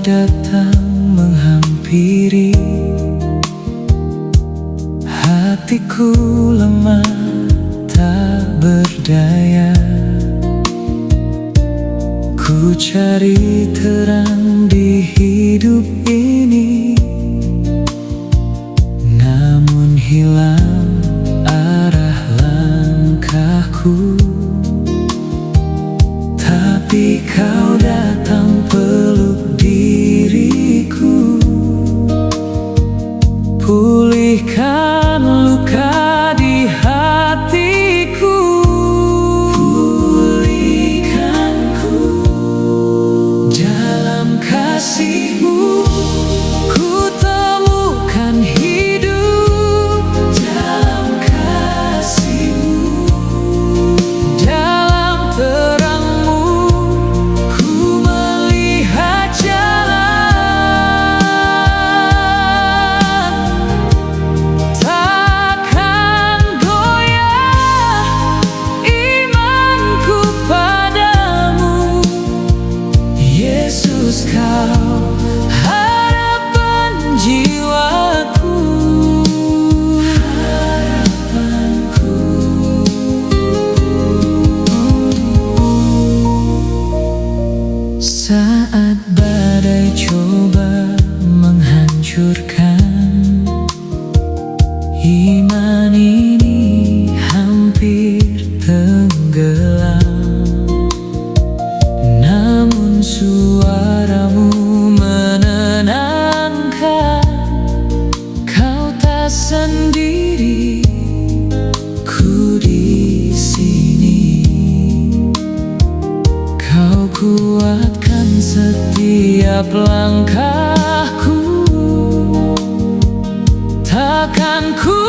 datang menghampiri, hatiku lemah tak berdaya. Ku cari terang di hidup ini, namun hilang arah langkahku. Tapi kau datang peluk diriku, pulihkan luka di hatiku. Pulihkanku dalam kasih-Mu, ku temukan hidup dalam kasih-Mu. Dalam terang-Mu ku melihat jalan, takkan goyah imanku padamu. Yesus, Kau harapan jiwaku, harapanku. Saat badai coba menghancurkan, iman ini hampir tenggelam. Namun suara-Mu menenangkan, Kau tak sendiri, ku di sini. Kau kuatkan setiap langkahku, takkan ku